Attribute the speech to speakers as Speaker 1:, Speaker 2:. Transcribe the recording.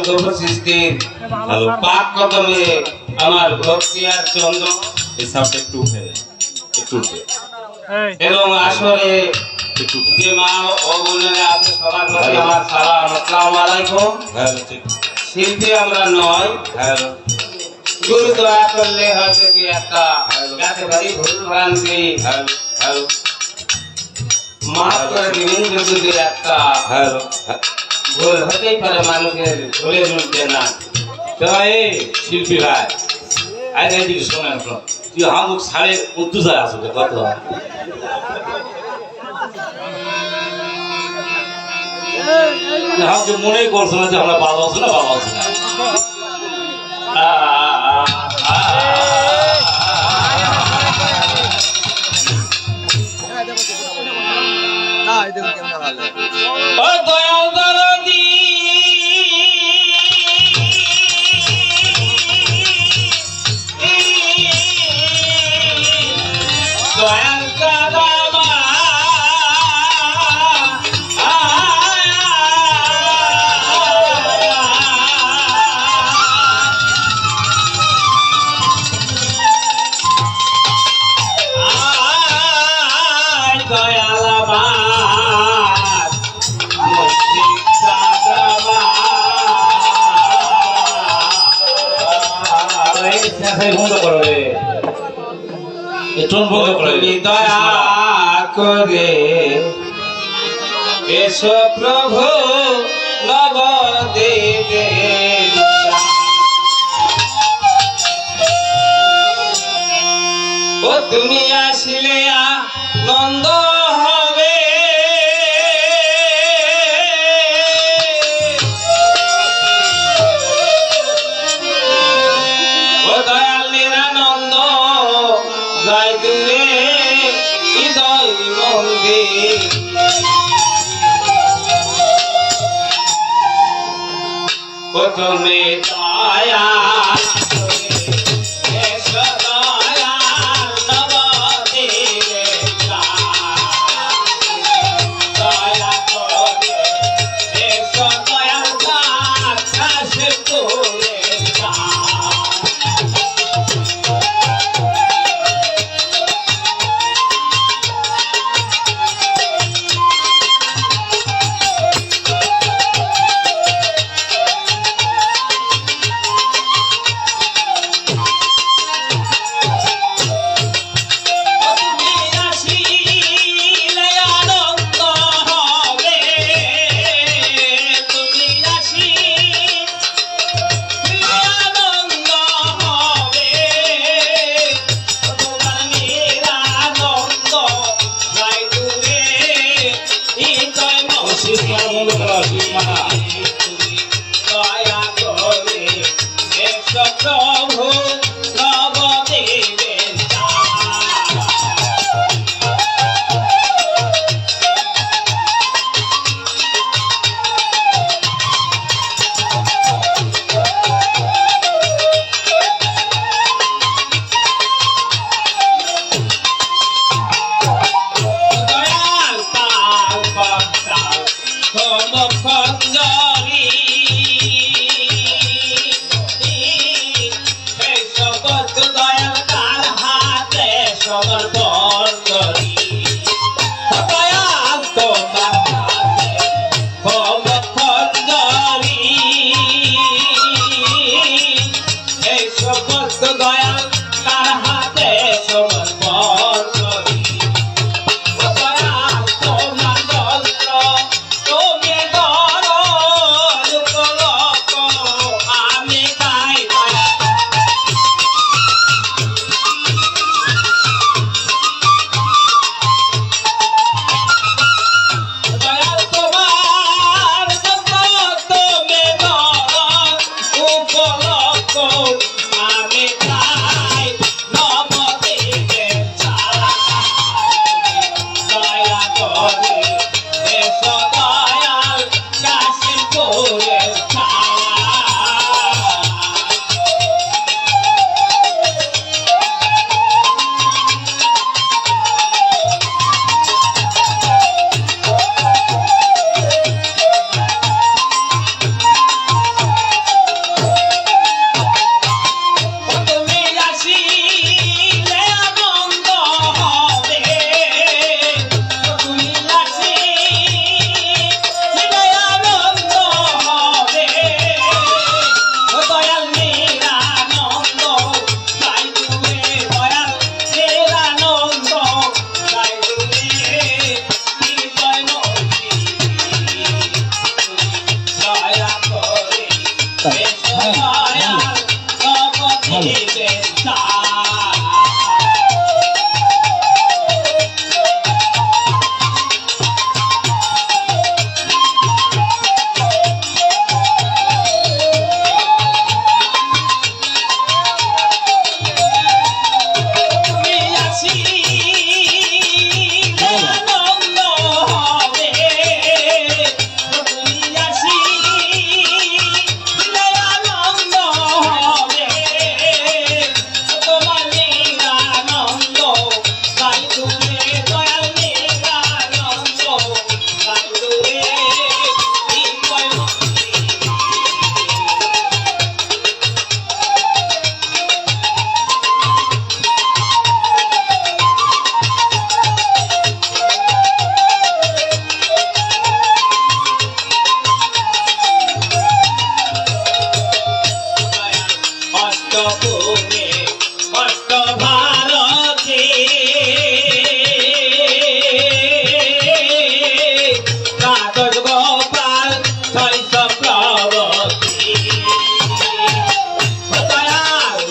Speaker 1: সৃষ্টির পাক কদমে আমার ভক্তি আর চন্দ্র
Speaker 2: এই সাউন্ডটা একটু উঠে উঠবে
Speaker 1: এবং আসরে যে মা ও বোনেরা আছে সবার প্রতি আমার সালাম আসসালামু আলাইকুম।
Speaker 2: হ্যালো ঠিক
Speaker 1: শিল্পী আমরা নয়,
Speaker 2: হ্যালো
Speaker 1: গুরু দয়া করলে হয়তো কি একটা গাছে ভারী ভুল ভ্রান্তি
Speaker 2: হ্যালো হ্যালো
Speaker 1: মাফ করে দিবেন যদি একটা
Speaker 2: হ্যালো
Speaker 1: ভুল হতেই পারে, মানুষের ভুলে উঠবে না।
Speaker 2: তাই শিল্পী ভাই আজ এদিকে শোনেন শোন তুই হামুক সাড়ে উদ্দু যায় আসলে কত আমাকে মনেই করছো না যে আমরা ভালো আছি না ভালো আছি না
Speaker 1: ও দয়াল দরদি দয়াল কাদামা দয়াল আমার
Speaker 2: বন্ধ করো রে বন্ধ করে
Speaker 1: দয়া করে এসো প্রভু নবদেবে ও তুমি আসলে আনন্দ হবে ও দয়াল নিরানন্দ জয় দূরে হৃদয় মন্দির ও তুমি দয়া প্রভু নবদেবে দয়াল পাল পাল খঞ্জরি দয়াল তার হাতে সমর্পণ করি দয়াল তোমার হাতে খঞ্জরি এই সমস্ত দয়াল তার হাতে সমর্পণ করি দয়াল তোমার যন্ত্র তুমি ধরো লোক আমি তাই দয়াল তোমার যন্ত্র তুমি ধরো উপলক্ষ আমি তাই নবদেবে দয়া করে এসো দয়াল কাশীপুরে
Speaker 2: দয়াল জগতে কষ্ট ভারতে কাগজ গোপাল ছয় চক্রবর্তী দয়াল